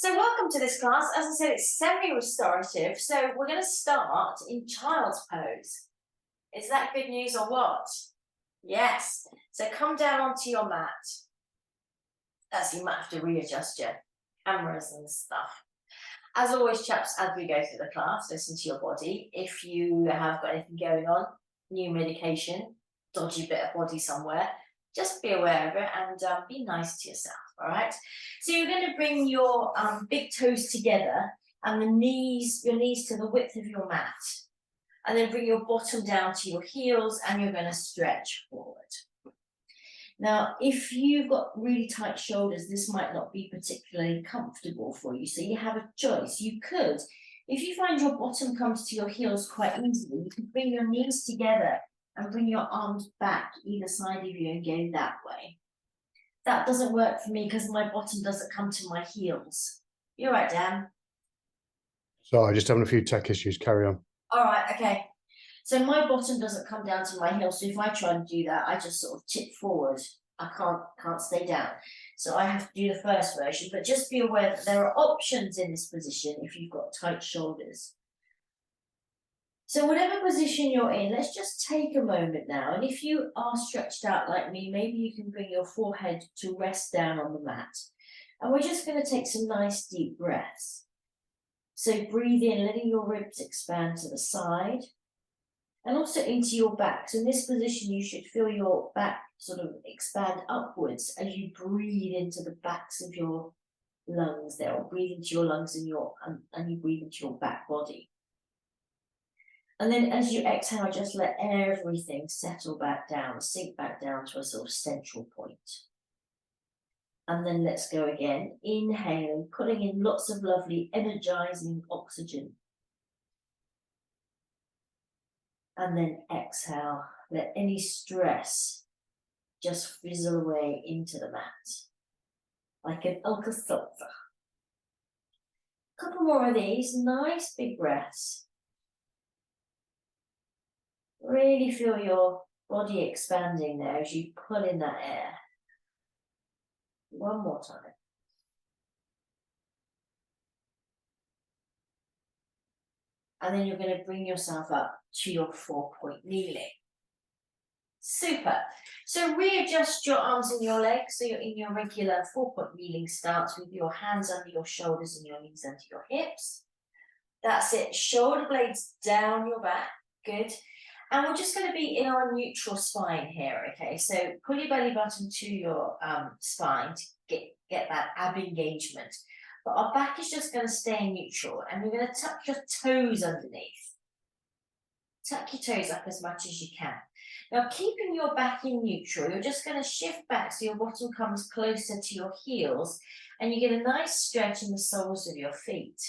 So welcome to this class. As I said, it's semi-restorative. So we're going to start in child's pose. Is that good news or what? Yes. So come down onto your mat. As you might have to readjust your cameras and stuff. As always, chaps, as we go through the class, listen to your body. If you have got anything going on, new medication, dodgy bit of body somewhere, just be aware of it and be nice to yourself, all right? So you're going to bring your big toes together and your knees to the width of your mat. And then bring your bottom down to your heels and you're going to stretch forward. Now, if you've got really tight shoulders, this might not be particularly comfortable for you. So you have a choice. You could, if you find your bottom comes to your heels quite easily, you can bring your knees together and bring your arms back either side of you and go that way. That doesn't work for me because my bottom doesn't come to my heels. You're right, Dan. Sorry, just having a few tech issues. Carry on. All right, okay. So my bottom doesn't come down to my heel. So if I try to do that, I just sort of tip forward. I can't stay down. So I have to do the first version, but just be aware that there are options in this position if you've got tight shoulders. So whatever position you're in, let's just take a moment now. And if you are stretched out like me, maybe you can bring your forehead to rest down on the mat. And we're just going to take some nice deep breaths. So breathe in, letting your ribs expand to the side and also into your back. So in this position, you should feel your back sort of expand upwards as you breathe into the backs of your lungs there, or breathe into your lungs and you breathe into your back body. And then as you exhale, just let everything settle back down, sink back down to a sort of central point. And then let's go again. Inhaling, pulling in lots of lovely energizing oxygen. And then exhale, let any stress just fizzle away into the mat, like an Alka-Seltzer. A couple more of these, nice big breaths. Really feel your body expanding there as you pull in that air. One more time. And then you're going to bring yourself up to your 4-point kneeling. Super. So readjust your arms and your legs so you're in your regular 4-point kneeling stance with your hands under your shoulders and your knees under your hips. That's it. Shoulder blades down your back. Good. And we're just going to be in our neutral spine here, okay? So pull your belly button to your spine to get that ab engagement. But our back is just going to stay neutral, and we're going to tuck your toes underneath. Tuck your toes up as much as you can. Now, keeping your back in neutral, you're just going to shift back so your bottom comes closer to your heels, and you get a nice stretch in the soles of your feet.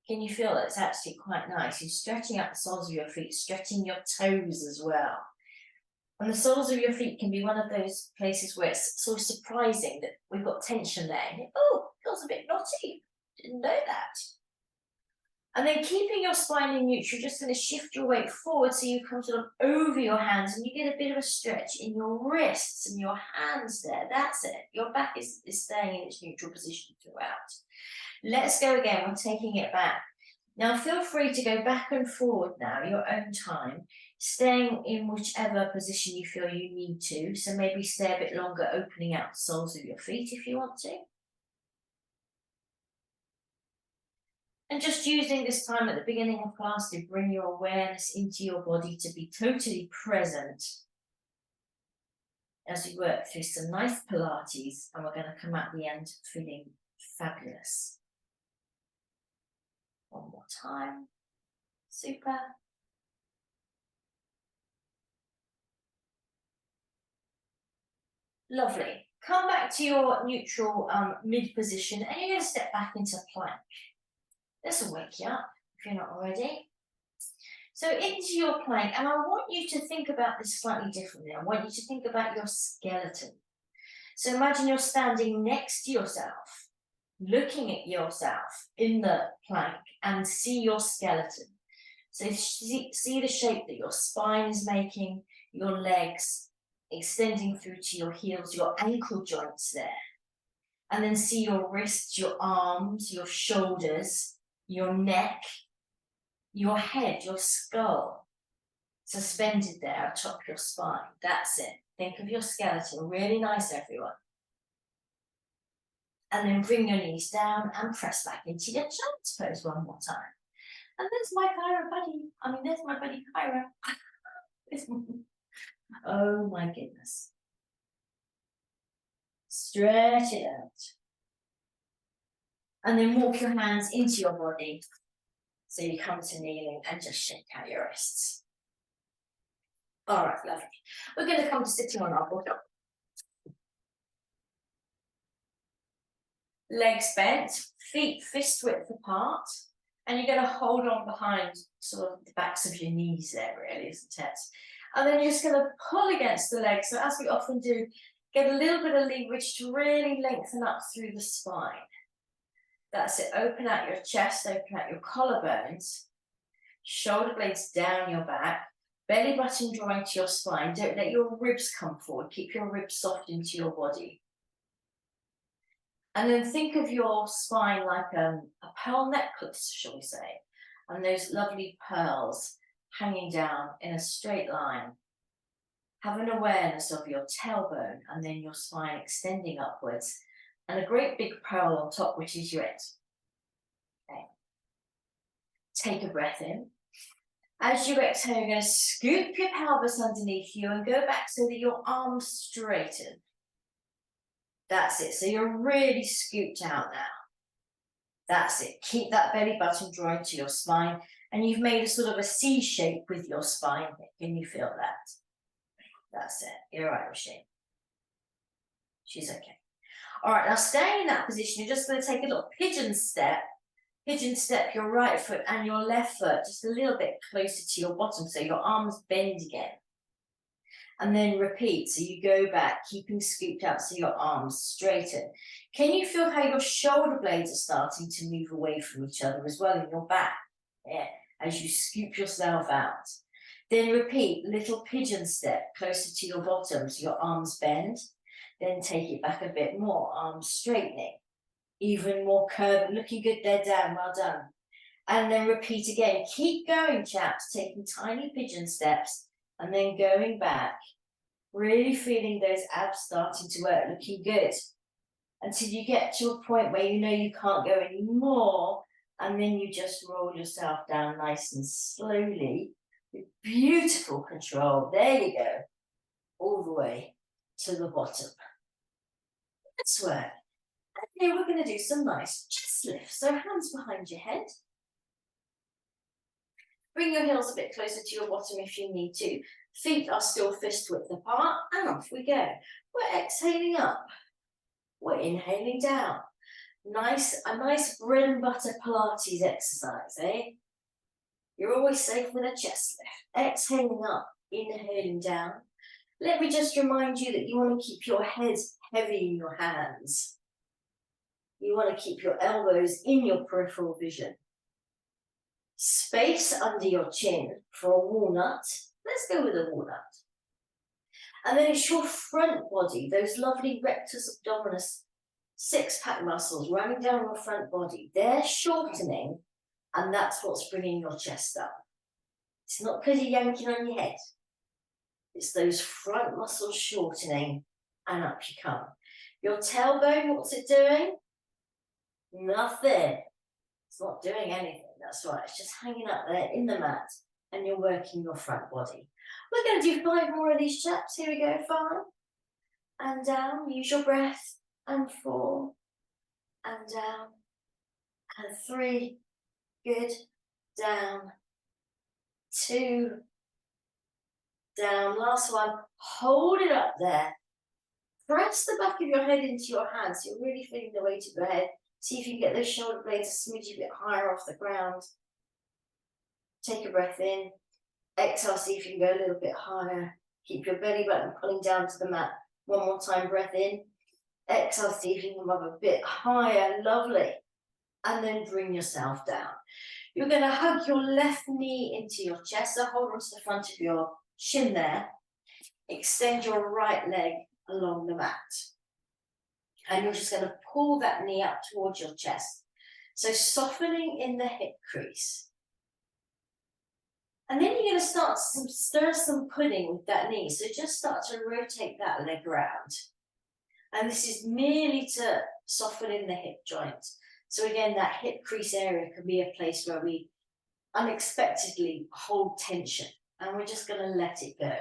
Can you feel it? It's actually quite nice. You're stretching out the soles of your feet, stretching your toes as well. And the soles of your feet can be one of those places where it's sort of surprising that we've got tension there. And oh, it feels a bit knotty. Didn't know that. And then keeping your spine in neutral, you're just going to shift your weight forward so you come sort of over your hands and you get a bit of a stretch in your wrists and your hands there. That's it. Your back is staying in its neutral position throughout. Let's go again. We're taking it back. Now feel free to go back and forward now, your own time, staying in whichever position you feel you need to. So maybe stay a bit longer, opening out the soles of your feet if you want to. And just using this time at the beginning of class to bring your awareness into your body, to be totally present as we work through some nice Pilates, and we're going to come out the end feeling fabulous. One more time. Super. Lovely. Come back to your neutral mid position, and you're going to step back into plank. This will wake you up if you're not already. So into your plank, and I want you to think about this slightly differently. I want you to think about your skeleton. So imagine you're standing next to yourself, looking at yourself in the plank, and see your skeleton. So see the shape that your spine is making, your legs extending through to your heels, your ankle joints there. And then see your wrists, your arms, your shoulders, your neck, your head, your skull, suspended there atop your spine. That's it. Think of your skeleton, really nice, everyone. And then bring your knees down and press back into your child's pose one more time. And there's my Kyra buddy. There's my buddy Kyra. Oh my goodness. Stretch it out. And then walk your hands into your body. So you come to kneeling and just shake out your wrists. All right, lovely. We're going to come to sitting on our bottom. Legs bent, feet fist width apart. And you're going to hold on behind sort of the backs of your knees there, really, isn't it? And then you're just going to pull against the legs. So as we often do, get a little bit of leverage to really lengthen up through the spine. That's it. Open out your chest, open out your collarbones. Shoulder blades down your back. Belly button drawing to your spine. Don't let your ribs come forward. Keep your ribs soft into your body. And then think of your spine like a pearl necklace, shall we say. And those lovely pearls hanging down in a straight line. Have an awareness of your tailbone and then your spine extending upwards. And a great big pearl on top, which is your it. Okay. Take a breath in. As you exhale, you're going to scoop your pelvis underneath you and go back so that your arms straighten. That's it. So you're really scooped out now. That's it. Keep that belly button drawing to your spine. And you've made a sort of a C shape with your spine. Can you feel that? That's it. You're right, Roisin. She's okay. All right, now staying in that position, you're just going to take a little pigeon step. Pigeon step your right foot and your left foot just a little bit closer to your bottom so your arms bend again. And then repeat. So you go back, keeping scooped out so your arms straighten. Can you feel how your shoulder blades are starting to move away from each other as well in your back? Yeah, as you scoop yourself out. Then repeat, little pigeon step closer to your bottom so your arms bend. Then take it back a bit more, arms straightening. Even more curved, looking good there, down, well done. And then repeat again. Keep going, chaps, taking tiny pigeon steps and then going back. Really feeling those abs starting to work, looking good. Until you get to a point where you know you can't go anymore. And then you just roll yourself down nice and slowly with beautiful control. There you go. All the way to the bottom. Let's work. And here we're going to do some nice chest lifts. So hands behind your head. Bring your heels a bit closer to your bottom if you need to. Feet are still fist width apart, and off we go. We're exhaling up. We're inhaling down. A nice bread and butter Pilates exercise, eh? You're always safe with a chest lift. Exhaling up, inhaling down. Let me just remind you that you want to keep your head heavy in your hands. You want to keep your elbows in your peripheral vision. Space under your chin for a walnut. Let's go with a walnut. And then it's your front body, those lovely rectus abdominis, six-pack muscles running down your front body. They're shortening, and that's what's bringing your chest up. It's not because you're yanking on your head. It's those front muscles shortening, and up you come. Your tailbone, what's it doing? Nothing. It's not doing anything. That's right. It's just hanging up there in the mat, and you're working your front body. We're going to do 5 more of these chaps. Here we go. 5 and down. Use your breath. And 4 and down. And 3. Good. Down. 2. Down. Last one. Hold it up there. Press the back of your head into your hands. So you're really feeling the weight of your head. See if you can get those shoulder blades a smidge bit higher off the ground. Take a breath in. Exhale, see if you can go a little bit higher. Keep your belly button pulling down to the mat. One more time, breath in. Exhale, see if you can move a bit higher. Lovely. And then bring yourself down. You're going to hug your left knee into your chest. So hold on to the front of your shin there. Extend your right leg along the mat. And you're just going to pull that knee up towards your chest. So softening in the hip crease. And then you're going to start to stir some pudding with that knee. So just start to rotate that leg around. And this is merely to soften in the hip joint. So again, that hip crease area can be a place where we unexpectedly hold tension. And we're just going to let it go.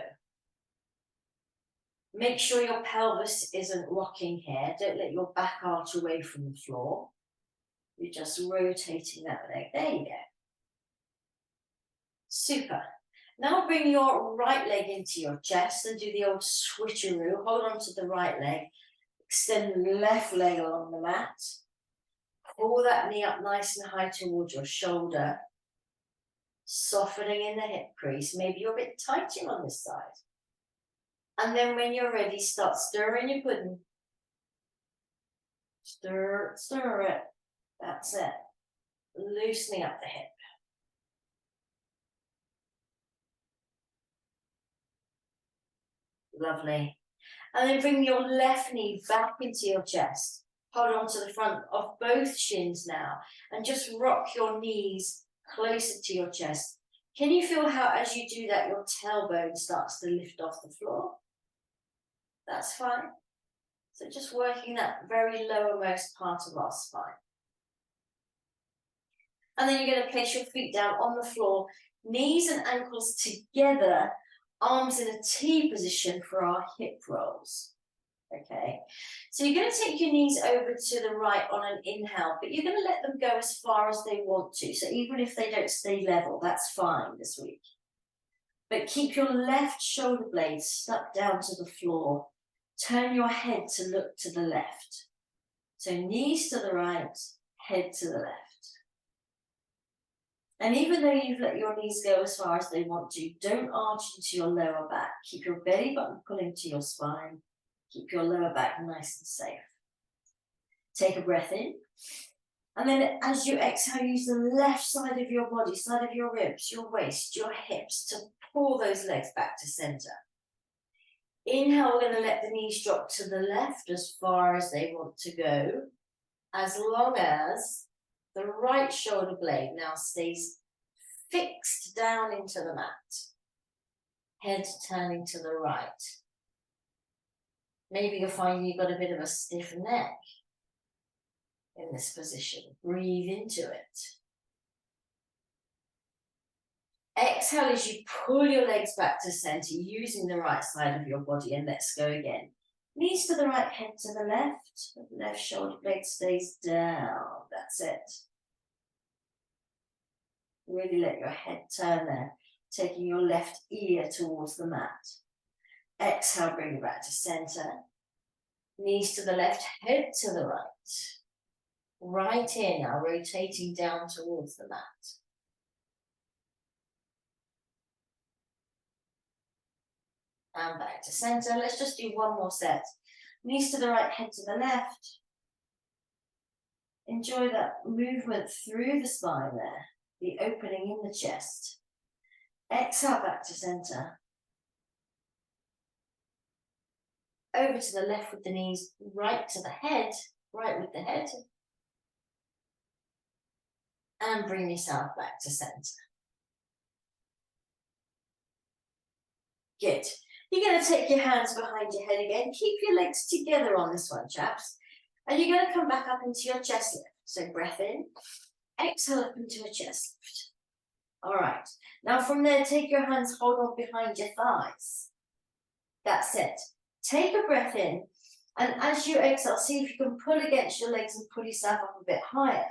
Make sure your pelvis isn't rocking here. Don't let your back arch away from the floor. You're just rotating that leg. There you go. Super. Now bring your right leg into your chest and do the old switcheroo. Hold on to the right leg. Extend the left leg along the mat. Pull that knee up nice and high towards your shoulder. Softening in the hip crease. Maybe you're a bit tighter on this side. And then when you're ready, start stirring your pudding. Stir it. That's it. Loosening up the hip. Lovely. And then bring your left knee back into your chest. Hold on to the front of both shins now. And just rock your knees closer to your chest. Can you feel how as you do that, your tailbone starts to lift off the floor? That's fine. So just working that very lowermost part of our spine. And then you're going to place your feet down on the floor, knees and ankles together, arms in a T position for our hip rolls. Okay, so you're going to take your knees over to the right on an inhale, but you're going to let them go as far as they want to. So even if they don't stay level, that's fine this week. But keep your left shoulder blade stuck down to the floor. Turn your head to look to the left. So knees to the right, head to the left. And even though you've let your knees go as far as they want to, don't arch into your lower back. Keep your belly button pulling to your spine. Keep your lower back nice and safe. Take a breath in. And then as you exhale, use the left side of your body, side of your ribs, your waist, your hips to pull those legs back to center. Inhale, we're going to let the knees drop to the left as far as they want to go, as long as the right shoulder blade now stays fixed down into the mat. Head turning to the right. Maybe you're finding you've got a bit of a stiff neck in this position. Breathe into it. Exhale as you pull your legs back to center using the right side of your body, and let's go again. Knees to the right, head to the left. Left shoulder blade stays down. That's it. Really let your head turn there, taking your left ear towards the mat. Exhale, bring it back to center. Knees to the left, head to the right. Right here now, rotating down towards the mat. And back to center. Let's just do one more set. Knees to the right, head to the left. Enjoy that movement through the spine there, the opening in the chest. Exhale back to center. Over to the left with the knees, right to the head, right with the head. And bring yourself back to center. Good. You're going to take your hands behind your head again. Keep your legs together on this one, chaps. And you're going to come back up into your chest lift. So breath in, exhale up into a chest lift. All right. Now from there, take your hands, hold on behind your thighs. That's it. Take a breath in. And as you exhale, see if you can pull against your legs and pull yourself up a bit higher.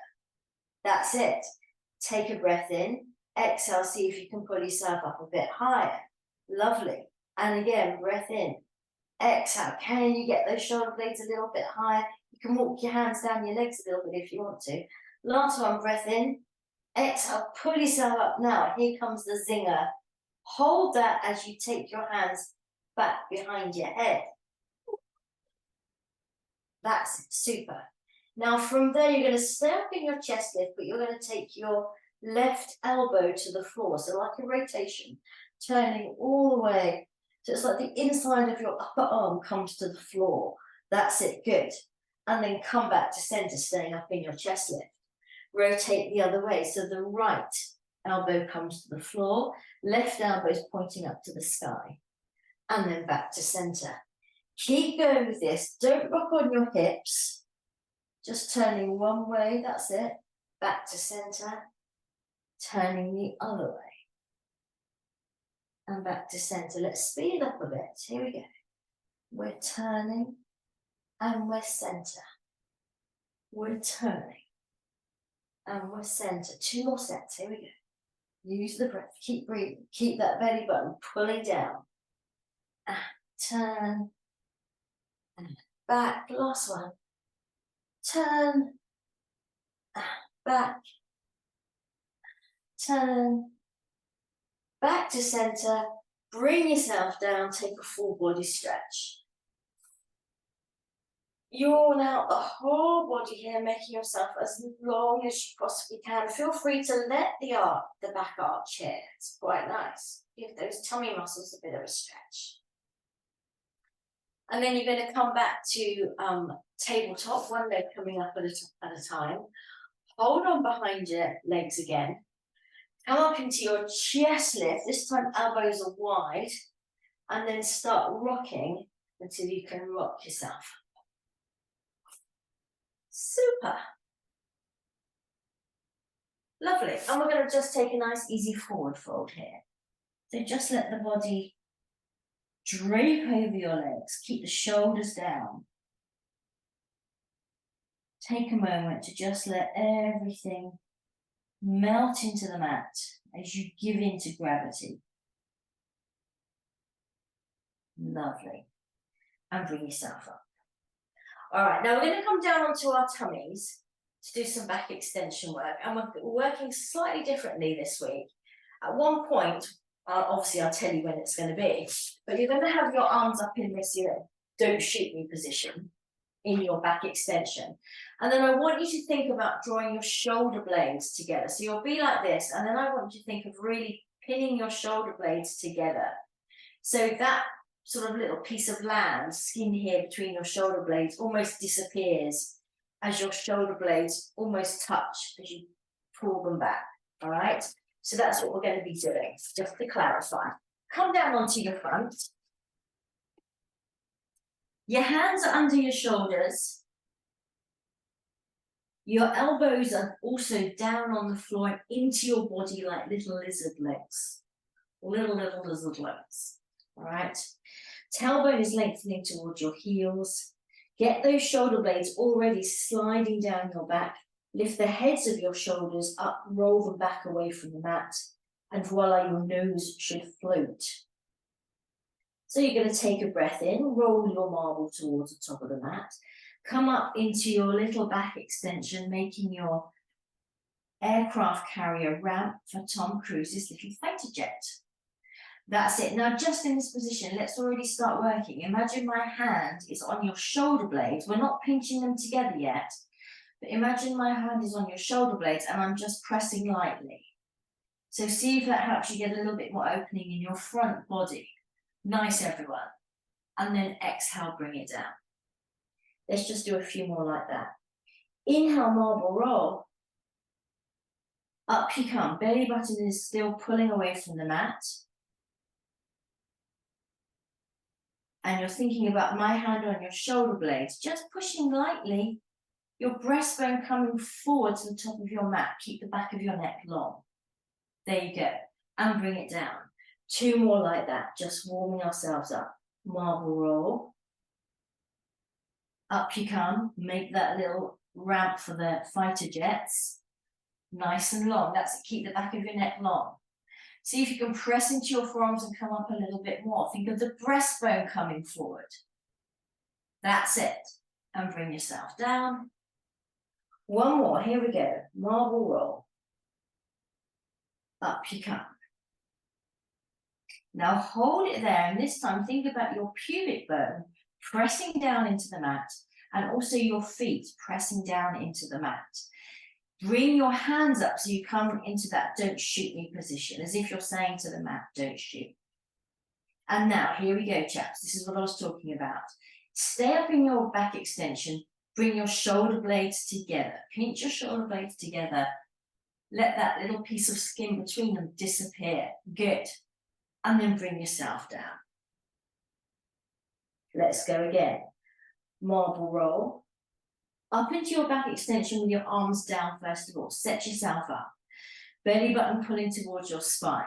That's it. Take a breath in. Exhale, see if you can pull yourself up a bit higher. Lovely. And again, breath in. Exhale. Can you get those shoulder blades a little bit higher? You can walk your hands down your legs a little bit if you want to. Last one, breath in. Exhale, pull yourself up now. Here comes the zinger. Hold that as you take your hands back behind your head. That's super. Now from there, you're going to stay up in your chest lift, but you're going to take your left elbow to the floor. So like a rotation, turning all the way. So it's like the inside of your upper arm comes to the floor. That's it, good. and then come back to center, staying up in your chest lift. Rotate the other way, so the right elbow comes to the floor, left elbow is pointing up to the sky, and then back to center. Keep going with this, don't rock on your hips, just turning one way, that's it, back to center, turning the other way, and back to center. Let's speed up a bit, here we go. We're turning, and we're center. We're turning, and we're center. 2 more sets, here we go. Use the breath, keep breathing, keep that belly button pulling down. And turn, and back, last one. Turn, and back, turn, back to center, bring yourself down, take a full body stretch. Yawn out the whole body here, making yourself as long as you possibly can. Feel free to let the back arch here. It's quite nice. Give those tummy muscles a bit of a stretch. And then you're going to come back to tabletop, one leg coming up at a time. Hold on behind your legs again. Come up into your chest lift. This time elbows are wide. And then start rocking until you can rock yourself. Super. Lovely. And we're going to just take a nice easy forward fold here. So just let the body drape over your legs. Keep the shoulders down. Take a moment to just let everything melt into the mat as you give in to gravity. Lovely. And bring yourself up. All right, now we're going to come down onto our tummies to do some back extension work, and we're working slightly differently this week. At one point, obviously I'll tell you when it's going to be, but you're going to have your arms up in this don't shoot me position in your back extension. And then I want you to think about drawing your shoulder blades together. So you'll be like this, and then I want you to think of really pinning your shoulder blades together. So that sort of little piece of land, skin here between your shoulder blades, almost disappears as your shoulder blades almost touch as you pull them back, all right? So that's what we're going to be doing, just to clarify. Come down onto your front. Your hands are under your shoulders. Your elbows are also down on the floor into your body like little lizard legs. Little lizard legs, all right? Tailbone is lengthening towards your heels. Get those shoulder blades already sliding down your back. Lift the heads of your shoulders up, roll them back away from the mat, and voila, your nose should float. So you're going to take a breath in, roll your marble towards the top of the mat, come up into your little back extension, making your aircraft carrier ramp for Tom Cruise's little fighter jet. That's it. Now, just in this position, let's already start working. Imagine my hand is on your shoulder blades. We're not pinching them together yet, but imagine my hand is on your shoulder blades and I'm just pressing lightly. So see if that helps you get a little bit more opening in your front body. Nice, everyone. And then exhale, bring it down. Let's just do a few more like that. Inhale, marble roll. Up you come. Belly button is still pulling away from the mat. And you're thinking about my hand on your shoulder blades, just pushing lightly, your breastbone coming forward to the top of your mat. Keep the back of your neck long. There you go. And bring it down. 2 more like that, just warming ourselves up. Marble roll. Up you come. Make that little ramp for the fighter jets. Nice and long. That's it. Keep the back of your neck long. See if you can press into your forearms and come up a little bit more. Think of the breastbone coming forward. That's it. And bring yourself down. 1 more. Here we go. Marble roll. Up you come. Now hold it there, and this time think about your pubic bone pressing down into the mat, and also your feet pressing down into the mat. Bring your hands up so you come into that don't shoot me position, as if you're saying to the mat, don't shoot. And now, here we go, chaps. This is what I was talking about. Stay up in your back extension, bring your shoulder blades together. Pinch your shoulder blades together. Let that little piece of skin between them disappear. Good. And then bring yourself down. Let's go again. Marble roll. Up into your back extension with your arms down first of all. Set yourself up. Belly button pulling towards your spine.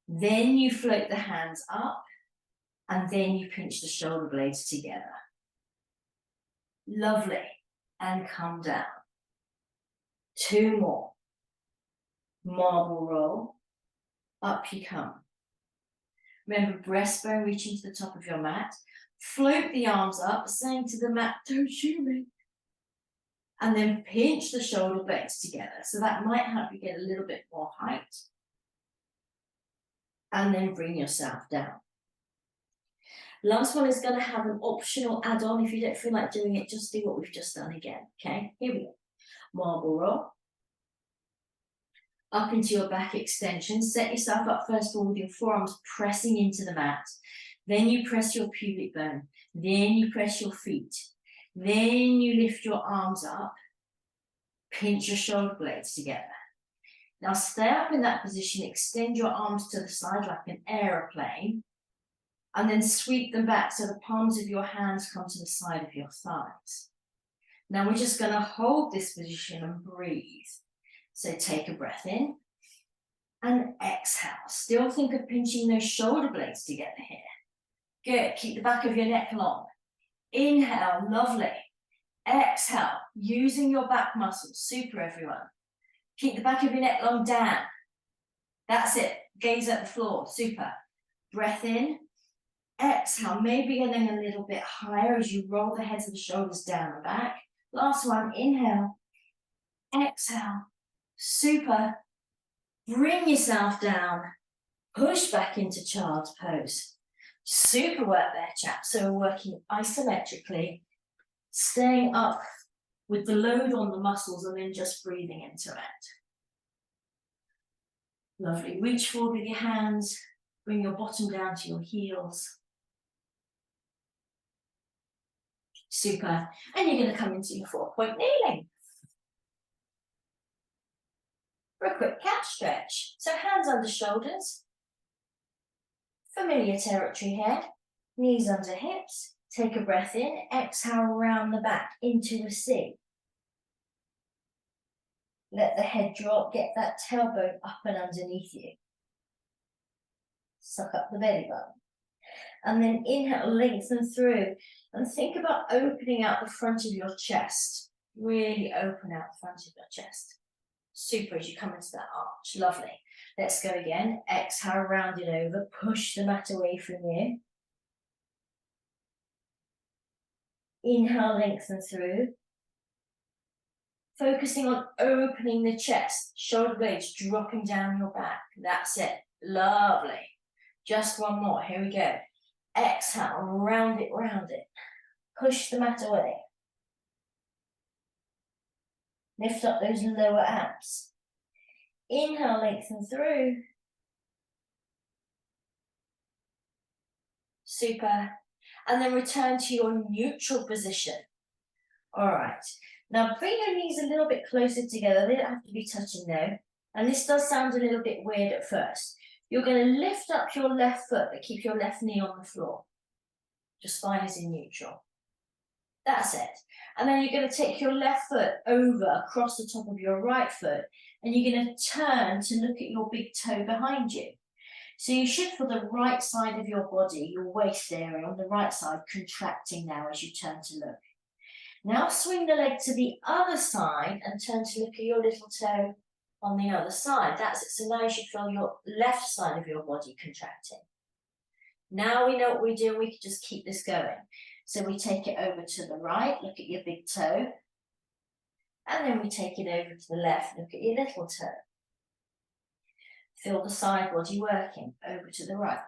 Then you float the hands up and then you pinch the shoulder blades together. Lovely. And come down. 2 more. Marble roll. Up you come. Remember, breastbone reaching to the top of your mat. Float the arms up, saying to the mat, don't shoot me. And then pinch the shoulder blades together. So that might help you get a little bit more height. And then bring yourself down. Last one is going to have an optional add-on. If you don't feel like doing it, just do what we've just done again. Okay, here we go. Marble roll. Up into your back extension. Set yourself up first of all with your forearms pressing into the mat. Then you press your pubic bone. Then you press your feet. Then you lift your arms up. Pinch your shoulder blades together. Now stay up in that position. Extend your arms to the side like an aeroplane. And then sweep them back so the palms of your hands come to the side of your thighs. Now we're just going to hold this position and breathe. So take a breath in and exhale. Still think of pinching those shoulder blades together here. Good. Keep the back of your neck long. Inhale. Lovely. Exhale. Using your back muscles. Super, everyone. Keep the back of your neck long down. That's it. Gaze at the floor. Super. Breath in. Exhale. Maybe getting a little bit higher as you roll the heads of the shoulders down and back. Last one. Inhale. Exhale. Super. Bring yourself down. Push back into child's pose. Super work there, chaps. So we're working isometrically, staying up with the load on the muscles and then just breathing into it. Lovely. Reach forward with your hands. Bring your bottom down to your heels. Super. And you're going to come into your 4-point kneeling. For a quick cat stretch. So hands under shoulders. Familiar territory here. Knees under hips. Take a breath in. Exhale around the back into a C. Let the head drop. Get that tailbone up and underneath you. Suck up the belly button. And then inhale, lengthen through. And think about opening out the front of your chest. Really open out the front of your chest. Super as you come into that arch. Lovely. Let's go again. Exhale, round it over. Push the mat away from you. Inhale, lengthen through. Focusing on opening the chest. Shoulder blades dropping down your back. That's it. Lovely. Just one more. Here we go. Exhale, round it, round it. Push the mat away. Lift up those lower abs. Inhale, lengthen through. Super. And then return to your neutral position. All right. Now bring your knees a little bit closer together. They don't have to be touching though. And this does sound a little bit weird at first. You're going to lift up your left foot, but keep your left knee on the floor. Your spine is in neutral. That's it. And then you're going to take your left foot over across the top of your right foot, and you're going to turn to look at your big toe behind you. So you should feel the right side of your body, your waist area on the right side, contracting now as you turn to look. Now swing the leg to the other side and turn to look at your little toe on the other side. That's it. So now you should feel your left side of your body contracting. Now we know what we do, we can just keep this going. So we take it over to the right, look at your big toe. And then we take it over to the left, look at your little toe. Feel the side body working, over to the right.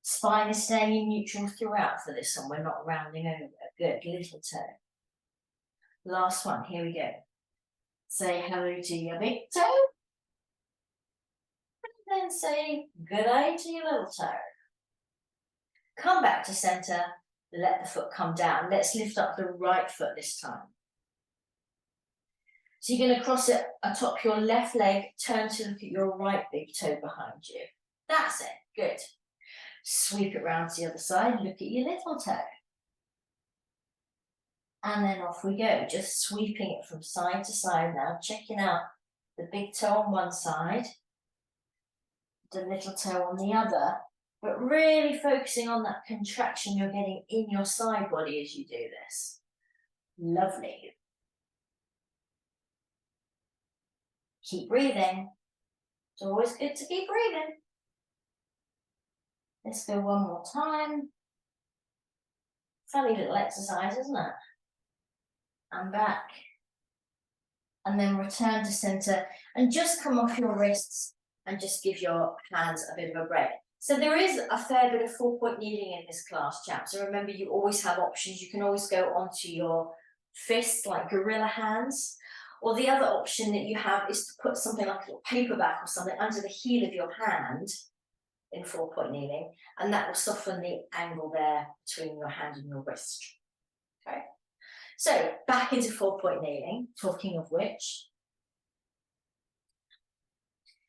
Spine is staying in neutral throughout for this one, we're not rounding over. Good, little toe. Last one, here we go. Say hello to your big toe. And then say good day to your little toe. Come back to center, let the foot come down. Let's lift up the right foot this time. So you're going to cross it atop your left leg, turn to look at your right big toe behind you. That's it, good. Sweep it round to the other side, look at your little toe. And then off we go, just sweeping it from side to side now, checking out the big toe on one side, the little toe on the other, but really focusing on that contraction you're getting in your side body as you do this. Lovely. Keep breathing. It's always good to keep breathing. Let's go one more time. Funny little exercise, isn't it? And back. And then return to center and just come off your wrists and just give your hands a bit of a break. So there is a fair bit of 4-point kneeling in this class, chaps. So remember, you always have options. You can always go onto your fists like gorilla hands, or the other option that you have is to put something like a little paperback or something under the heel of your hand in 4-point kneeling, and that will soften the angle there between your hand and your wrist. Okay, so back into 4-point kneeling, talking of which.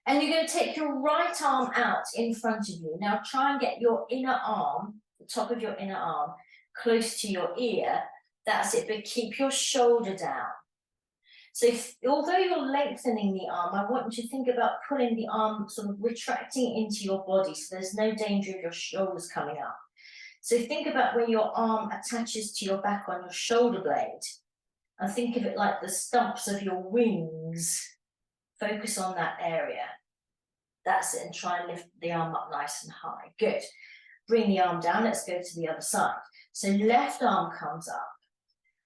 And you're going to take your right arm out in front of you. Now try and get your inner arm, the top of your inner arm, close to your ear. That's it, but keep your shoulder down. So although you're lengthening the arm, I want you to think about pulling the arm, sort of retracting into your body, so there's no danger of your shoulders coming up. So think about where your arm attaches to your back on your shoulder blade, and think of it like the stumps of your wings. Focus on that area. That's it, and try and lift the arm up nice and high. Good. Bring the arm down. Let's go to the other side. So left arm comes up,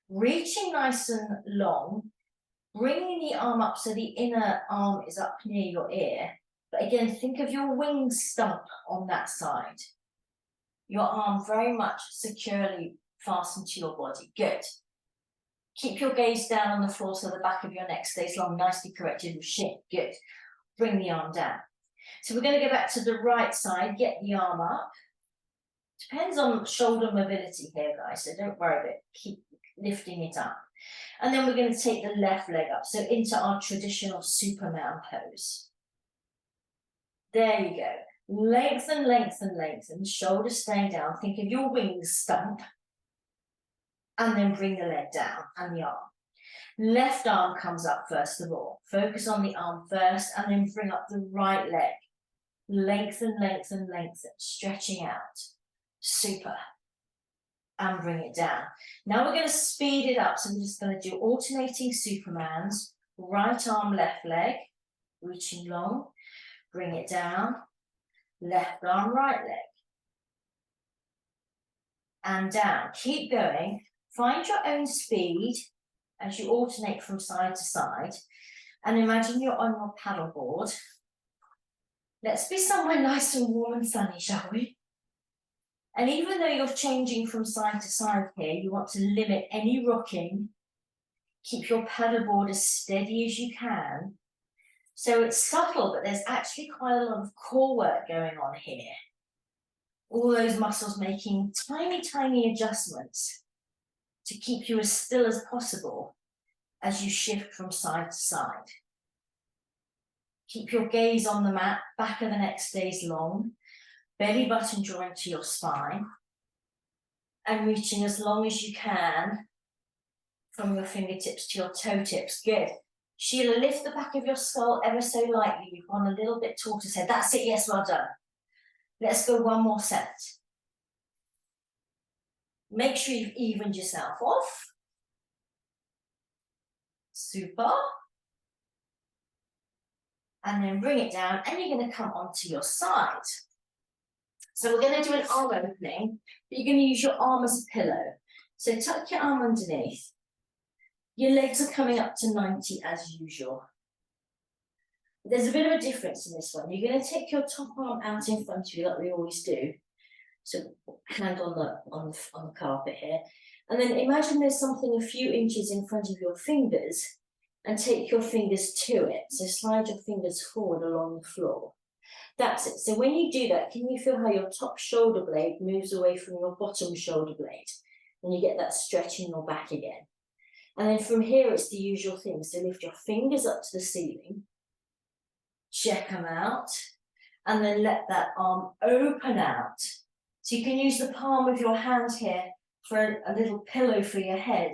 reaching nice and long, bringing the arm up so the inner arm is up near your ear. But again, think of your wing stump on that side. Your arm very much securely fastened to your body. Good. Keep your gaze down on the floor so the back of your neck stays long, nicely corrected with shin. Good. Bring the arm down. So we're going to go back to the right side, get the arm up. Depends on shoulder mobility here, guys, so don't worry about it. Keep lifting it up. And then we're going to take the left leg up, so into our traditional Superman pose. There you go. Lengthen, lengthen, lengthen. Shoulders staying down. Think of your wings stump. And then bring the leg down and the arm. Left arm comes up first of all. Focus on the arm first and then bring up the right leg. Lengthen, lengthen, lengthen. Stretching out. Super. And bring it down. Now we're going to speed it up. So we're just going to do alternating Supermans. Right arm, left leg. Reaching long. Bring it down. Left arm, right leg. And down. Keep going. Find your own speed as you alternate from side to side. And imagine you're on your paddleboard. Let's be somewhere nice and warm and sunny, shall we? And even though you're changing from side to side here, you want to limit any rocking. Keep your paddleboard as steady as you can. So it's subtle, but there's actually quite a lot of core work going on here. All those muscles making tiny, tiny adjustments to keep you as still as possible as you shift from side to side. Keep your gaze on the mat, back of the neck stays long, belly button drawing to your spine, and reaching as long as you can from your fingertips to your toe tips. Good. Sheila, lift the back of your skull ever so lightly. You've gone a little bit tortoise head. That's it, yes, well done. Let's go one more set. Make sure you've evened yourself off. Super. And then bring it down, and you're going to come onto your side. So we're going to do an arm opening, but you're going to use your arm as a pillow. So tuck your arm underneath. Your legs are coming up to 90 as usual. There's a bit of a difference in this one. You're going to take your top arm out in front of you like we always do. So hand on the carpet here. And then imagine there's something a few inches in front of your fingers, and take your fingers to it. So slide your fingers forward along the floor. That's it. So when you do that, can you feel how your top shoulder blade moves away from your bottom shoulder blade? And you get that stretch in your back again. And then from here, it's the usual thing. So lift your fingers up to the ceiling, check them out, and then let that arm open out. So you can use the palm of your hand here for a little pillow for your head.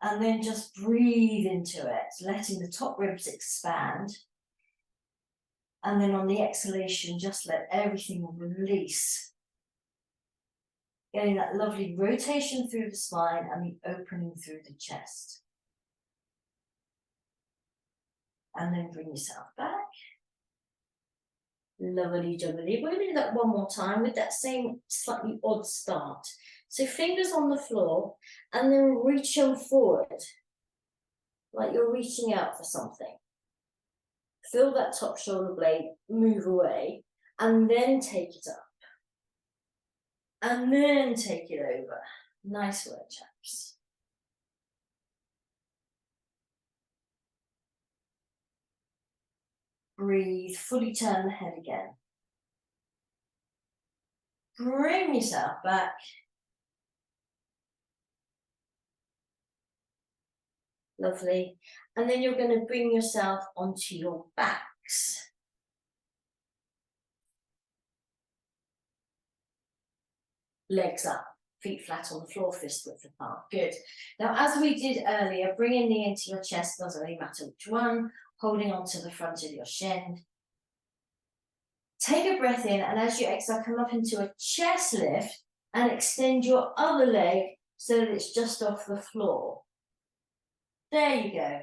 And then just breathe into it, letting the top ribs expand. And then on the exhalation, just let everything release. Getting that lovely rotation through the spine and the opening through the chest. And then bring yourself back. Lovely jubbly. We're going to do that one more time with that same slightly odd start. So fingers on the floor and then reach them forward. Like you're reaching out for something. Feel that top shoulder blade move away and then take it up. And then take it over. Nice work, chaps. Breathe, fully turn the head again. Bring yourself back. Lovely. And then you're going to bring yourself onto your backs. Legs up, feet flat on the floor, fist width apart. Good. Now, as we did earlier, bring a knee into your chest, doesn't really matter which one, holding onto the front of your shin. Take a breath in, and as you exhale, come up into a chest lift and extend your other leg so that it's just off the floor. There you go.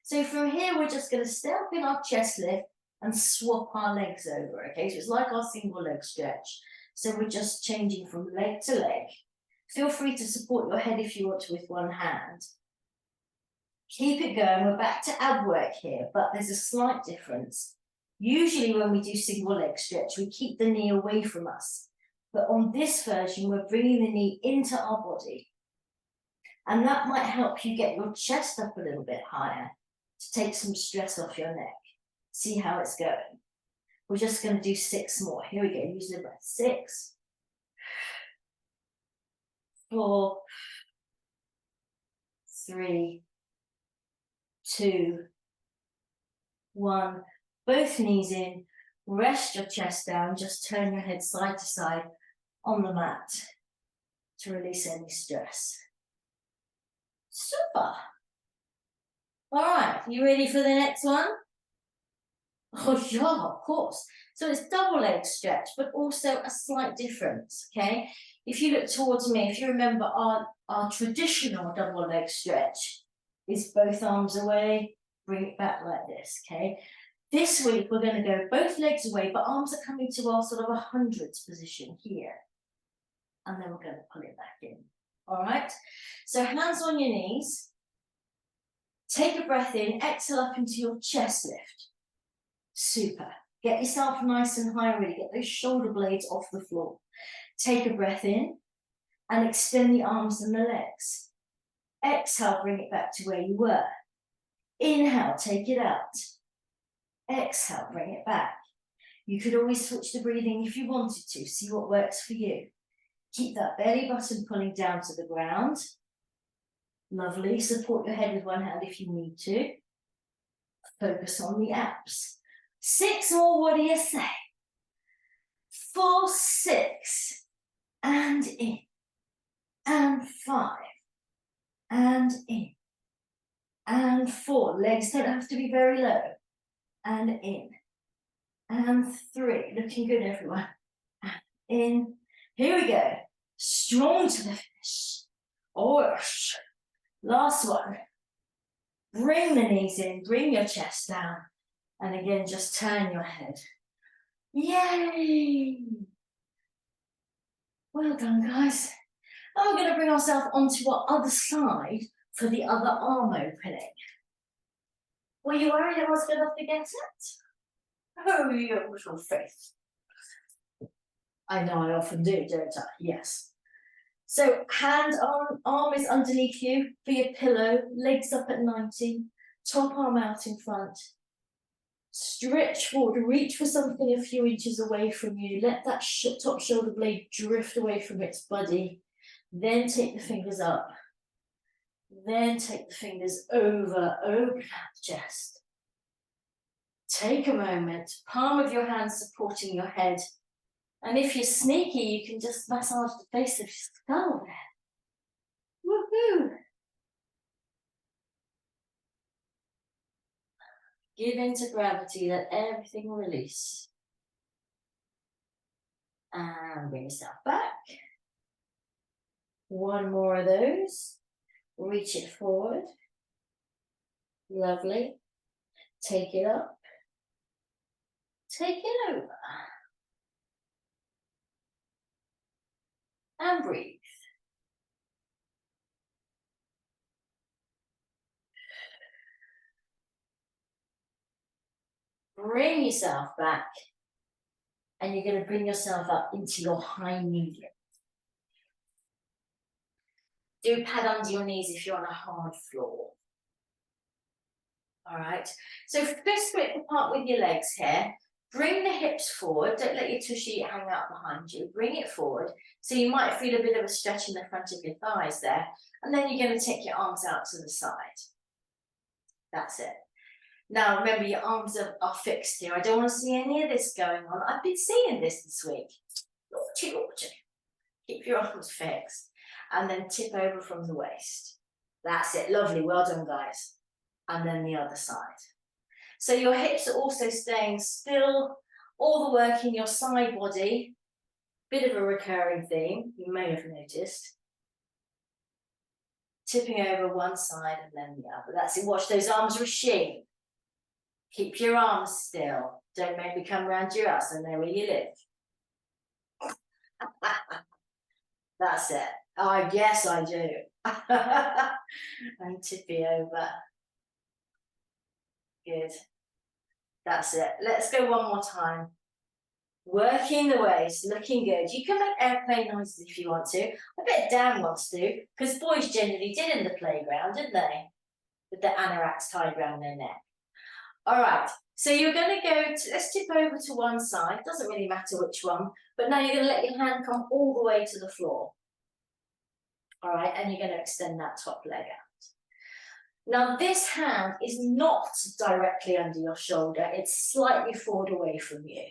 So from here, we're just going to stay up in our chest lift and swap our legs over, okay? So it's like our single leg stretch. So we're just changing from leg to leg. Feel free to support your head if you want to with one hand. Keep it going. We're back to ab work here, but there's a slight difference. Usually when we do single leg stretch, we keep the knee away from us. But on this version, we're bringing the knee into our body. And that might help you get your chest up a little bit higher to take some stress off your neck. See how it's going. We're just going to do 6 more. Here we go. Use the breath. 6, 4, 3, 2, 1. Both knees in. Rest your chest down. Just turn your head side to side on the mat to release any stress. Super. All right. You ready for the next one? Oh, yeah, of course. So it's double leg stretch, but also a slight difference, okay? If you look towards me, if you remember our traditional double leg stretch is both arms away, bring it back like this, okay? This week, we're going to go both legs away, but arms are coming to our sort of 100s position here. And then we're going to pull it back in, all right? So hands on your knees. Take a breath in, exhale up into your chest lift. Super. Get yourself nice and high already. Get those shoulder blades off the floor. Take a breath in and extend the arms and the legs. Exhale, bring it back to where you were. Inhale, take it out. Exhale, bring it back. You could always switch the breathing if you wanted to. See what works for you. Keep that belly button pulling down to the ground. Lovely. Support your head with one hand if you need to. Focus on the abs. 6 more, what do you say? 4, 6, and in, and 5, and in, and 4. Legs don't have to be very low, and in, and 3. Looking good, everyone. And in. Here we go. Strong to the finish. Oh, last one. Bring the knees in, bring your chest down. And again, just turn your head. Yay! Well done, guys. And we're going to bring ourselves onto our other side for the other arm opening. Were you worried I was going to forget it? Oh, your little face. I know I often do, don't I? Yes. So arm is underneath you for your pillow, legs up at 90, top arm out in front. Stretch forward, reach for something a few inches away from you. Let that top shoulder blade drift away from its body. Then take the fingers up. Then take the fingers over, open up the chest. Take a moment, palm of your hand supporting your head. And if you're sneaky, you can just massage the base of your skull there. Woohoo! Give into gravity, let everything release. And bring yourself back. One more of those. Reach it forward. Lovely. Take it up. Take it over. And breathe. Bring yourself back. And you're going to bring yourself up into your high knee lift. Do pad under your knees if you're on a hard floor. All right. So fist width apart with your legs here. Bring the hips forward. Don't let your tushy hang out behind you. Bring it forward. So you might feel a bit of a stretch in the front of your thighs there. And then you're going to take your arms out to the side. That's it. Now, remember, your arms are fixed here. I don't want to see any of this going on. I've been seeing this week. Naughty, naughty. Keep your arms fixed. And then tip over from the waist. That's it. Lovely. Well done, guys. And then the other side. So your hips are also staying still. All the work in your side body. Bit of a recurring theme, you may have noticed. Tipping over one side and then the other. That's it. Watch those arms recede. Keep your arms still. Don't make me come round your ass and know where you live. That's it. I guess I do. And tip it over. Good. That's it. Let's go one more time. Working the waist, looking good. You can make airplane noises if you want to. I bet Dan wants to, because boys generally did in the playground, didn't they? With the anoraks tied around their neck. All right, so you're going to go, let's tip over to one side. Doesn't really matter which one, but now you're going to let your hand come all the way to the floor. All right, and you're going to extend that top leg out. Now this hand is not directly under your shoulder. It's slightly forward away from you.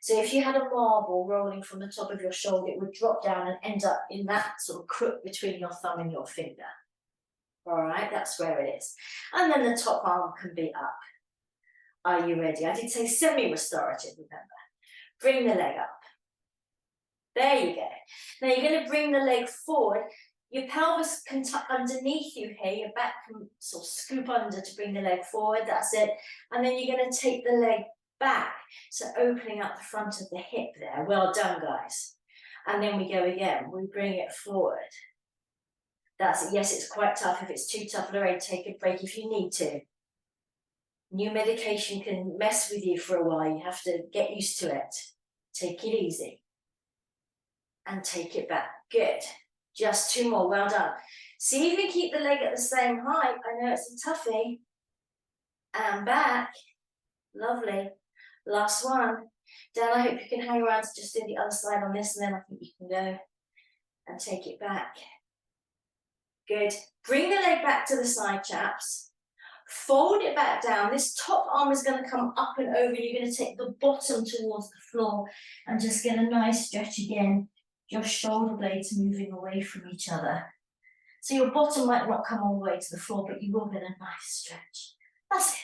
So if you had a marble rolling from the top of your shoulder, it would drop down and end up in that sort of crook between your thumb and your finger. All right, that's where it is. And then the top arm can be up. Are you ready? I did say semi-restorative, remember. Bring the leg up. There you go. Now you're going to bring the leg forward. Your pelvis can tuck underneath you here. Your back can sort of scoop under to bring the leg forward. That's it. And then you're going to take the leg back. So opening up the front of the hip there. Well done, guys. And then we go again. We bring it forward. That's it. Yes, it's quite tough. If it's too tough, Lorraine, take a break if you need to. New medication can mess with you for a while. You have to get used to it. Take it easy. And take it back. Good. Just two more. Well done. See if you keep the leg at the same height. I know it's a toughie. And back. Lovely. Last one. Dan, I hope you can hang around to just do the other side on this, and then I think you can go and take it back. Good. Bring the leg back to the side, chaps. Fold it back down. This top arm is going to come up and over. You're going to take the bottom towards the floor and just get a nice stretch again. Your shoulder blades moving away from each other. So your bottom might not come all the way to the floor, but you will get a nice stretch. That's it.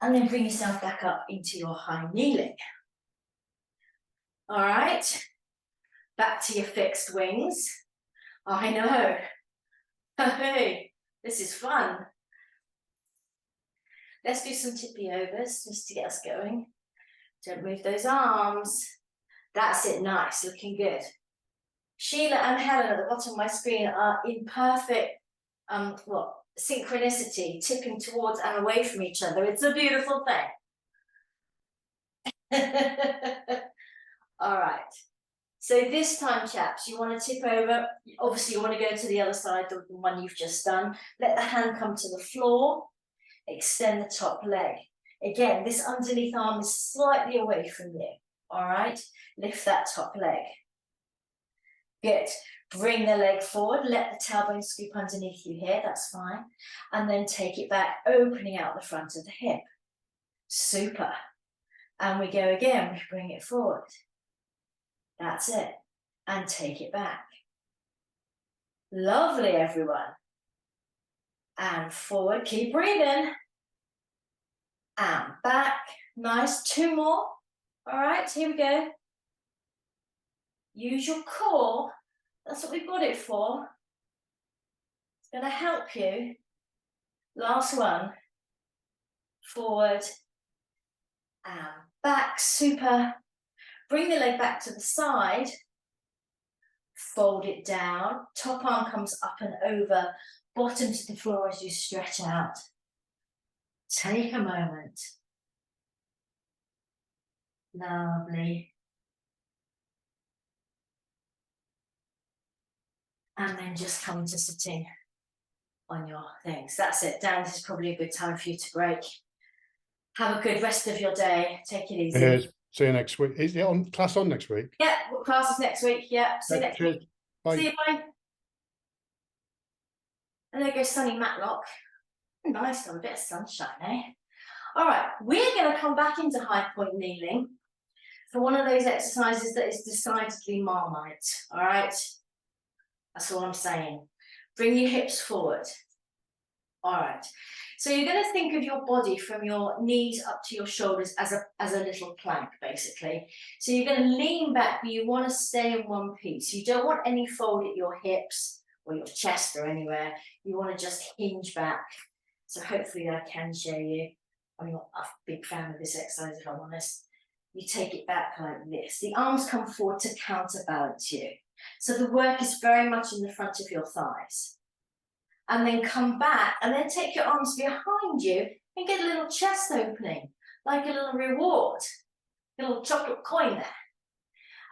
And then bring yourself back up into your high kneeling. All right. Back to your fixed wings. I know. Hey, this is fun. Let's do some tippy overs just to get us going. Don't move those arms. That's it, nice, looking good. Sheila and Helen at the bottom of my screen are in perfect synchronicity, tipping towards and away from each other. It's a beautiful thing. All right. So this time, chaps, you want to tip over. Obviously, you want to go to the other side, the one you've just done. Let the hand come to the floor. extend the top leg. Again, this underneath arm is slightly away from you, all right? Lift that top leg. Good. Bring the leg forward, let the tailbone scoop underneath you here, that's fine. And then take it back, opening out the front of the hip. Super. And we go again, we bring it forward. That's it. And take it back. Lovely, everyone. And forward, keep breathing. And back, nice, 2 more. All right, here we go. Use your core. That's what we've got it for. It's going to help you. Last one. Forward and back. Super. Bring the leg back to the side. Fold it down. Top arm comes up and over. Bottom to the floor as you stretch out. Take a moment. Lovely. And then just come to sitting on your things. That's it. Dan, this is probably a good time for you to break. Have a good rest of your day. Take it easy. See you next week. Is it on class on next week? Yeah, class is next week. Yeah, see you next Cheers. week. Bye. See you, bye. And there goes sunny Matlock. Nice, got a bit of sunshine, eh? All right, we're going to come back into high point kneeling for one of those exercises that is decidedly Marmite. All right, that's all I'm saying. Bring your hips forward. All right, so you're going to think of your body from your knees up to your shoulders as a little plank, basically. So you're going to lean back, but you want to stay in one piece. You don't want any fold at your hips or your chest or anywhere. You want to just hinge back. So hopefully I can show you. I'm not a big fan of this exercise, if I'm honest. You take it back like this. The arms come forward to counterbalance you. So the work is very much in the front of your thighs. And then come back and then take your arms behind you and get a little chest opening, like a little reward, a little chocolate coin there.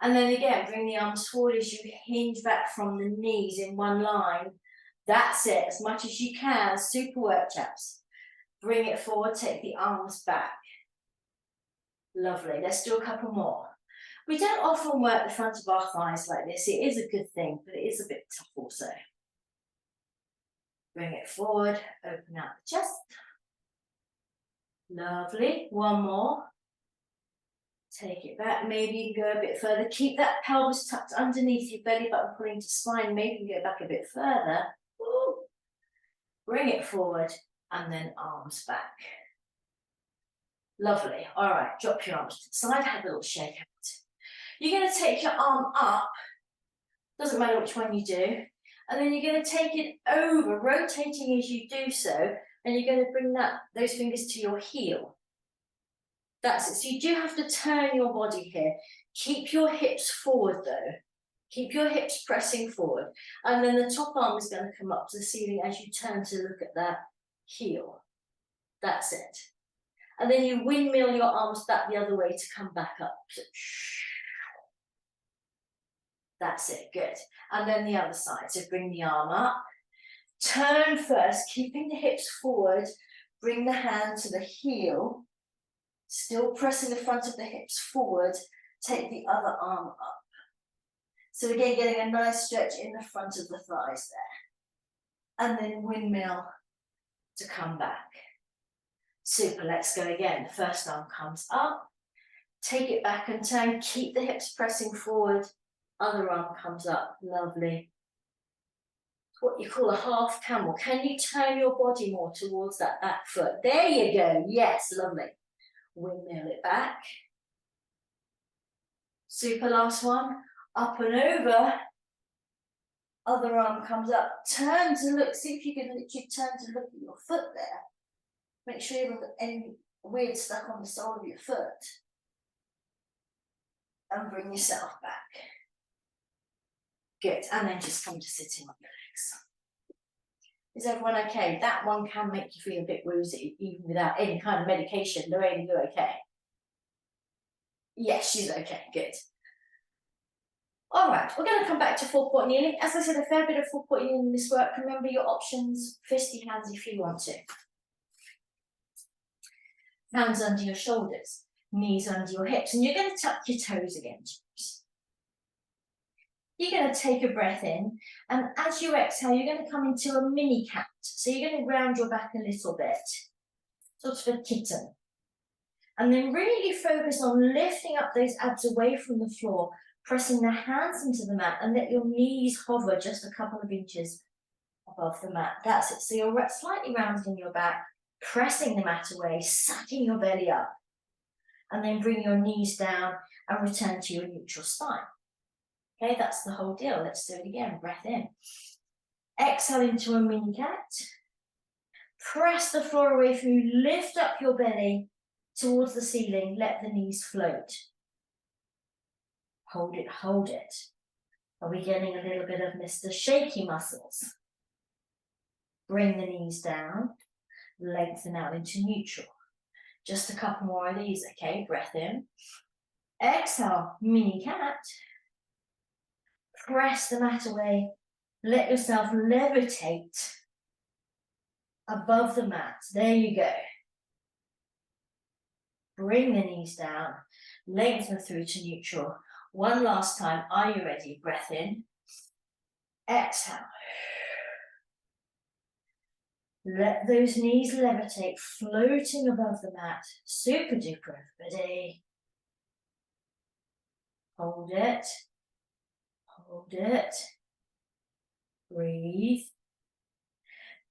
And then again, bring the arms forward as you hinge back from the knees in one line. That's it, as much as you can. Super work, chaps. Bring it forward, take the arms back. Lovely, let's do a couple more. We don't often work the front of our thighs like this. It is a good thing, but it is a bit tough also. Bring it forward, open out the chest. Lovely, one more. Take it back, maybe you can go a bit further. Keep that pelvis tucked underneath your belly button, pulling to spine. Maybe you can go back a bit further. Ooh. Bring it forward and then arms back. Lovely. All right, drop your arms to the side, have a little shake out. You're going to take your arm up, doesn't matter which one you do, and then you're going to take it over, rotating as you do so, and you're going to bring those fingers to your heel. That's it. So you do have to turn your body here. Keep your hips forward though. Keep your hips pressing forward. And then the top arm is going to come up to the ceiling as you turn to look at that heel. That's it. And then you windmill your arms back the other way to come back up. So, that's it, good. And then the other side. So bring the arm up. Turn first, keeping the hips forward. Bring the hand to the heel. Still pressing the front of the hips forward, take the other arm up. So again, getting a nice stretch in the front of the thighs there. And then windmill to come back. Super, let's go again. The first arm comes up, take it back and turn, keep the hips pressing forward, other arm comes up, lovely. What you call a half camel. Can you turn your body more towards that back foot? There you go, yes, lovely. Windmill it back. Super, last one. Up and over. Other arm comes up. Turn to look. See if you can literally turn to look at your foot there. Make sure you haven't got any weird stuck on the sole of your foot. And bring yourself back. Good. And then just come to sitting on your legs. Is everyone okay? That one can make you feel a bit woozy, even without any kind of medication. Lorraine, you okay? Yes, she's okay, good. All right, we're going to come back to 4-point kneeling. As I said, a fair bit of 4-point kneeling in this work. Remember your options, fisty hands if you want to. Hands under your shoulders, knees under your hips, and you're going to tuck your toes again. You're going to take a breath in, and as you exhale, you're going to come into a mini cat. So you're going to round your back a little bit, sort of a kitten. And then really focus on lifting up those abs away from the floor, pressing the hands into the mat, and let your knees hover just a couple of inches above the mat. That's it. So you're slightly rounded in your back, pressing the mat away, sucking your belly up, and then bring your knees down and return to your neutral spine. Okay, that's the whole deal. Let's do it again. Breath in. Exhale into a mini cat. Press the floor away from you. Lift up your belly towards the ceiling. Let the knees float. Hold it, hold it. Are we getting a little bit of Mr. Shaky muscles? Bring the knees down. Lengthen out into neutral. Just a couple more of these, okay? Breath in. Exhale, mini cat. Press the mat away. Let yourself levitate above the mat. There you go. Bring the knees down. Lengthen through to neutral. One last time. Are you ready? Breath in. Exhale. Let those knees levitate, floating above the mat. Super duper, everybody. Hold it. Hold it. Breathe.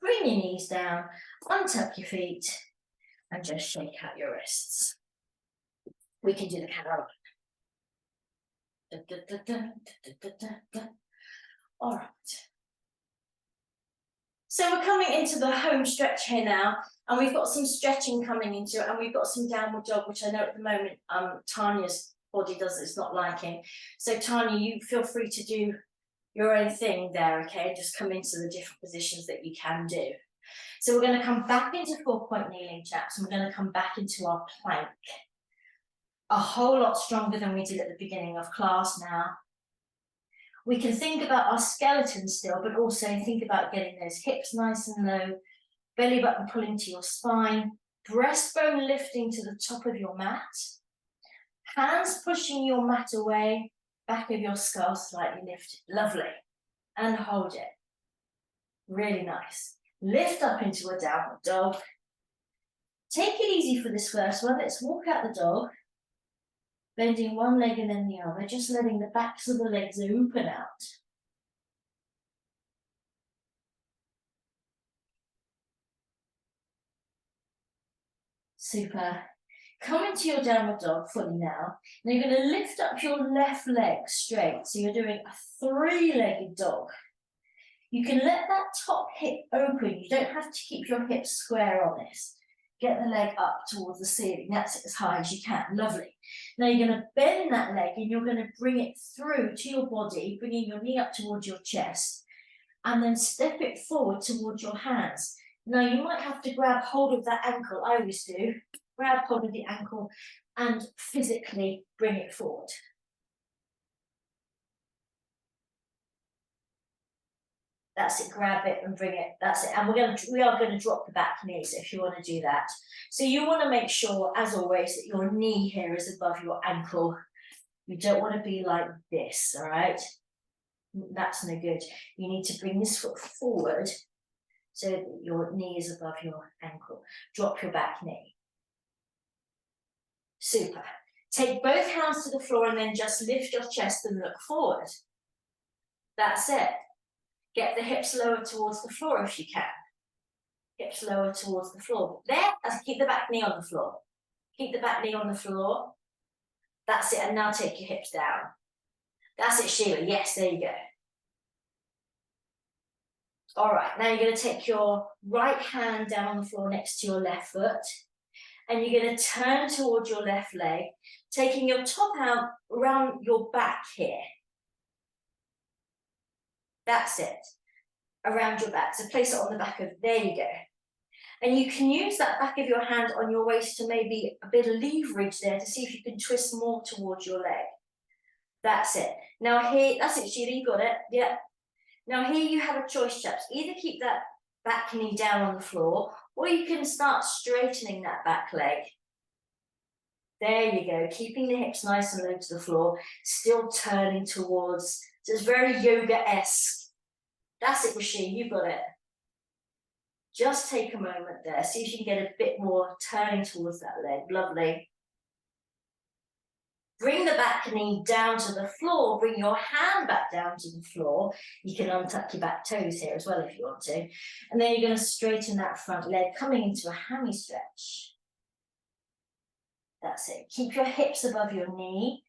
Bring your knees down, untuck your feet, and just shake out your wrists. We can do the cat. All right. So we're coming into the home stretch here now, and we've got some stretching coming into it, and we've got some downward dog, which I know at the moment Tanya's body it's not liking. So Tanya, you feel free to do your own thing there, okay? Just come into the different positions that you can do. So we're going to come back into 4-point kneeling, chaps, and we're going to come back into our plank. A whole lot stronger than we did at the beginning of class now. We can think about our skeleton still, but also think about getting those hips nice and low, belly button pulling to your spine, breastbone lifting to the top of your mat, hands pushing your mat away, back of your skull slightly lifted. Lovely. And hold it. Really nice. Lift up into a downward dog. Take it easy for this first one. Let's walk out the dog. Bending one leg and then the other, just letting the backs of the legs open out. Super. Come into your downward dog fully now. Now you're going to lift up your left leg straight. So you're doing a 3-legged dog. You can let that top hip open. You don't have to keep your hips square on this. Get the leg up towards the ceiling. That's it, as high as you can. Lovely. Now you're going to bend that leg and you're going to bring it through to your body, bringing your knee up towards your chest, and then step it forward towards your hands. Now you might have to grab hold of that ankle. I always do. Grab hold of the ankle and physically bring it forward. That's it, grab it and bring it, that's it. And we are going to drop the back knees if you want to do that. So you want to make sure, as always, that your knee here is above your ankle. You don't want to be like this, all right? That's no good. You need to bring this foot forward so that your knee is above your ankle. Drop your back knee. Super. Take both hands to the floor and then just lift your chest and look forward. That's it. Get the hips lower towards the floor if you can. Hips lower towards the floor. There, keep the back knee on the floor. Keep the back knee on the floor. That's it, and now take your hips down. That's it, Sheila. Yes, there you go. All right, now you're going to take your right hand down on the floor next to your left foot, and you're going to turn towards your left leg, taking your top out around your back here. That's it, around your back. So place it on the back of, there you go. And you can use that back of your hand on your waist to maybe a bit of leverage there to see if you can twist more towards your leg. That's it. Now here, that's it, Sheila, you got it, yeah. Now here you have a choice, chaps. Either keep that back knee down on the floor, or you can start straightening that back leg. There you go, keeping the hips nice and low to the floor, still turning towards, so it's very yoga-esque. That's it, Rasheen, you've got it. Just take a moment there, see if you can get a bit more turning towards that leg, lovely. Bring the back knee down to the floor, bring your hand back down to the floor. You can untuck your back toes here as well if you want to. And then you're going to straighten that front leg, coming into a hammy stretch. That's it. Keep your hips above your knee,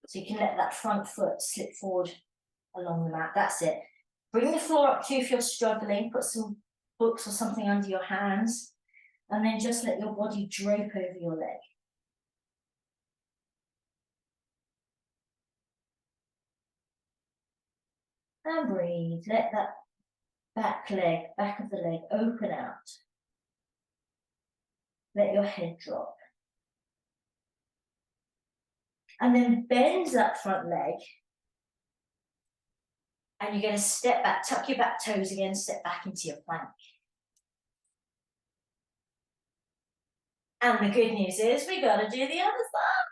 so you can let that front foot slip forward along the mat. That's it. Bring the floor up to you if you're struggling. Put some books or something under your hands, and then just let your body drape over your leg. And breathe. Let that back of the leg open out. Let your head drop. And then bend that front leg. And you're going to step back, tuck your back toes again, step back into your plank. And the good news is we got to do the other side.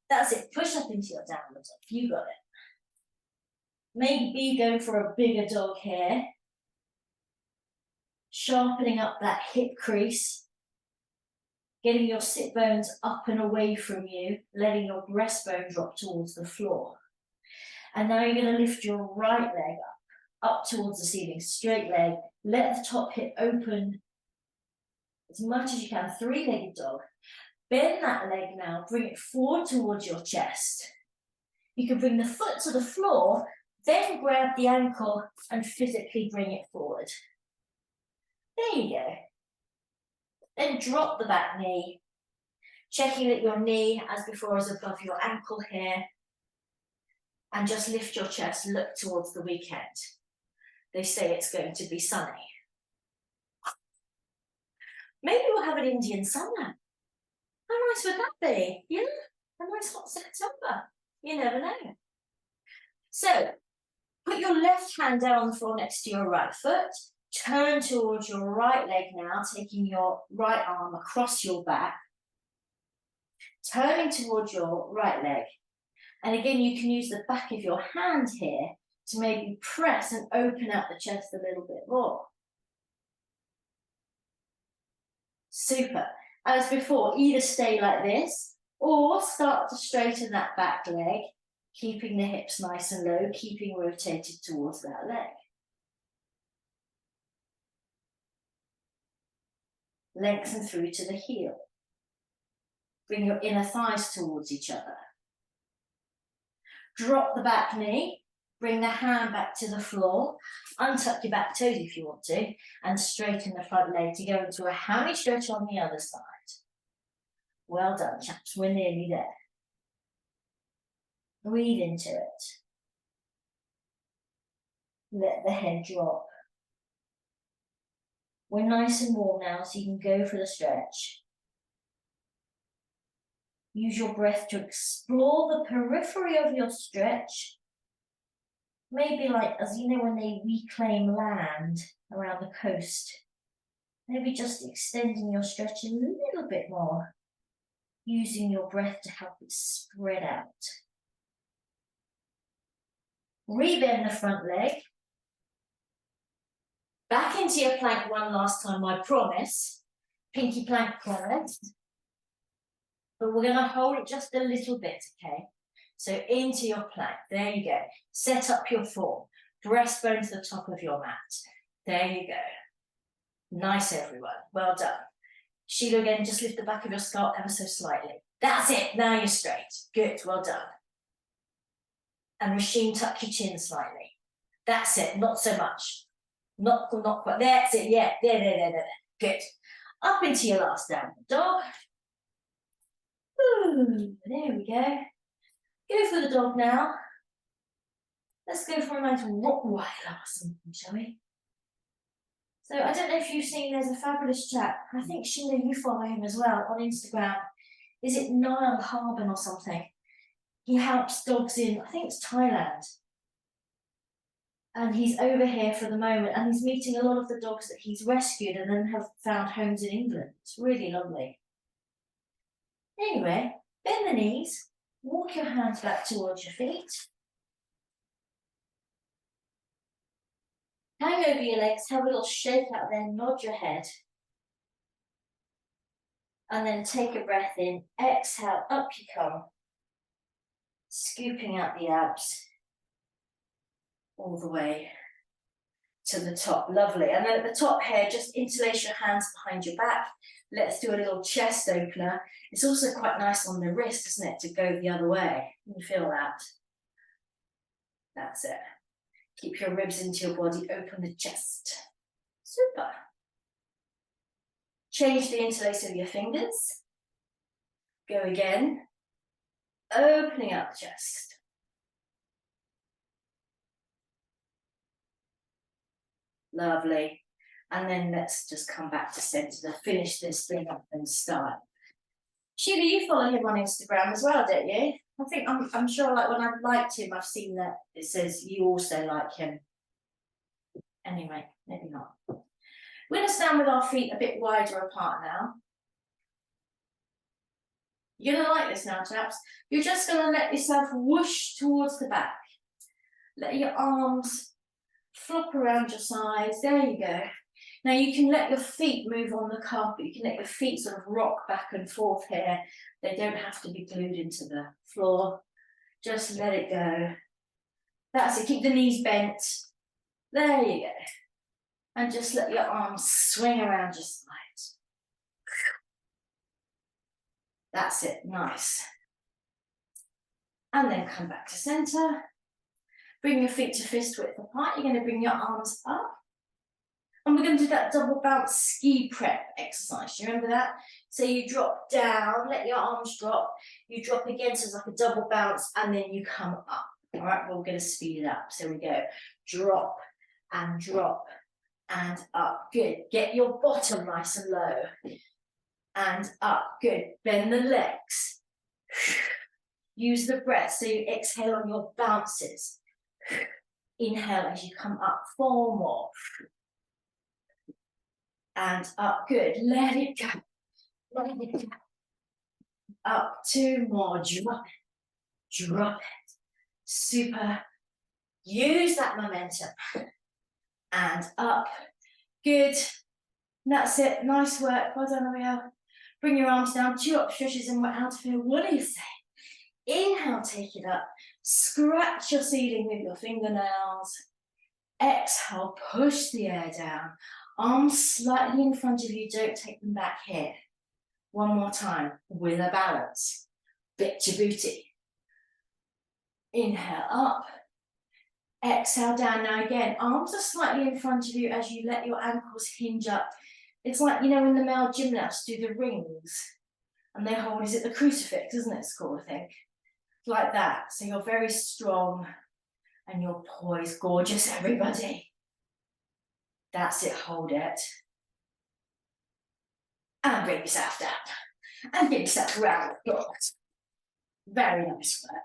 That's it. Push up into your downward dog. You got it. Maybe go for a bigger dog here. Sharpening up that hip crease. Getting your sit bones up and away from you, letting your breastbone drop towards the floor. And now you're going to lift your right leg up towards the ceiling, straight leg. Let the top hip open as much as you can, three-legged dog. Bend that leg now, bring it forward towards your chest. You can bring the foot to the floor, then grab the ankle and physically bring it forward. There you go. Then drop the back knee, checking that your knee, as before, is above your ankle here. And just lift your chest, look towards the weekend. They say it's going to be sunny. Maybe we'll have an Indian summer. How nice would that be? Yeah, a nice hot September. You never know. So, put your left hand down on the floor next to your right foot. Turn towards your right leg now, taking your right arm across your back. Turning towards your right leg. And again, you can use the back of your hand here to maybe press and open out the chest a little bit more. Super. As before, either stay like this or start to straighten that back leg, keeping the hips nice and low, keeping rotated towards that leg. Lengthen through to the heel. Bring your inner thighs towards each other. Drop the back knee, bring the hand back to the floor, untuck your back toes if you want to, and straighten the front leg to go into a hammy stretch on the other side. Well done, chaps, we're nearly there. Breathe into it. Let the head drop. We're nice and warm now, so you can go for the stretch. Use your breath to explore the periphery of your stretch. Maybe like, as you know, when they reclaim land around the coast. Maybe just extending your stretch a little bit more. Using your breath to help it spread out. Rebend the front leg. Back into your plank one last time, I promise. Pinky plank promise. But we're going to hold it just a little bit, okay? So into your plank. There you go. Set up your form. Breastbone to the top of your mat. There you go. Nice, everyone. Well done. Sheila, again, just lift the back of your skull ever so slightly. That's it. Now you're straight. Good. Well done. And Rasheen, tuck your chin slightly. That's it. Not so much. Not quite. That's it. Yeah. There. Good. Up into your last downward dog. Ooh, there we go. Go for the dog now. Let's go for a nice Rottweiler or something, shall we? So I don't know if you've seen, there's a fabulous chap. I think Sheila, you follow him as well on Instagram. Is it Niall Harbin or something? He helps dogs in, I think it's Thailand. And he's over here for the moment, and he's meeting a lot of the dogs that he's rescued and then have found homes in England. It's really lovely. Anyway, bend the knees, walk your hands back towards your feet. Hang over your legs, have a little shake out there, nod your head. And then take a breath in, exhale, up you come. Scooping out the abs all the way to the top, lovely. And then at the top here, just interlace your hands behind your back. Let's do a little chest opener. It's also quite nice on the wrist, isn't it, to go the other way. Can you feel that? That's it. Keep your ribs into your body, open the chest. Super. Change the interlace of your fingers. Go again. Opening up the chest. Lovely. And then let's just come back to center to finish this thing up and start. Sheila, you follow him on Instagram as well, don't you? I think I'm sure, like, when I've liked him, I've seen that it says you also like him. Anyway, maybe not. We're going to stand with our feet a bit wider apart now. You're going to like this now, chaps. You're just going to let yourself whoosh towards the back. Let your arms flop around your sides. There you go. Now you can let your feet move on the carpet. You can let your feet sort of rock back and forth here. They don't have to be glued into the floor. Just let it go. That's it. Keep the knees bent. There you go. And just let your arms swing around your sides. That's it. Nice. And then come back to center. Bring your feet to fist width apart. You're going to bring your arms up. And we're going to do that double bounce ski prep exercise. Do you remember that? So you drop down, let your arms drop. You drop again, so it's like a double bounce, and then you come up. All right, well, we're going to speed it up. So we go drop and up. Good. Get your bottom nice and low. And up. Good. Bend the legs. Use the breath. So you exhale on your bounces. Inhale as you come up. 4 more. And up. Good. Let it go. Let it go. Up. 2 more. Drop it. Drop it. Super. Use that momentum. And up. Good. And that's it. Nice work. Well done, Ariel. Bring your arms down. 2 up stretches and we're out of here. What do you say? Inhale, take it up. Scratch your ceiling with your fingernails. Exhale, push the air down. Arms slightly in front of you. Don't take them back here. 1 more time with a balance. Bit your booty. Inhale up. Exhale down. Now again, arms are slightly in front of you as you let your ankles hinge up. It's like, you know, when the male gymnasts do the rings and they hold, is it the crucifix, isn't it? It's called, I think. Like that. So you're very strong and you're poised. Gorgeous, everybody. That's it. Hold it. And bring yourself down. And give yourself a round of applause. Very nice work.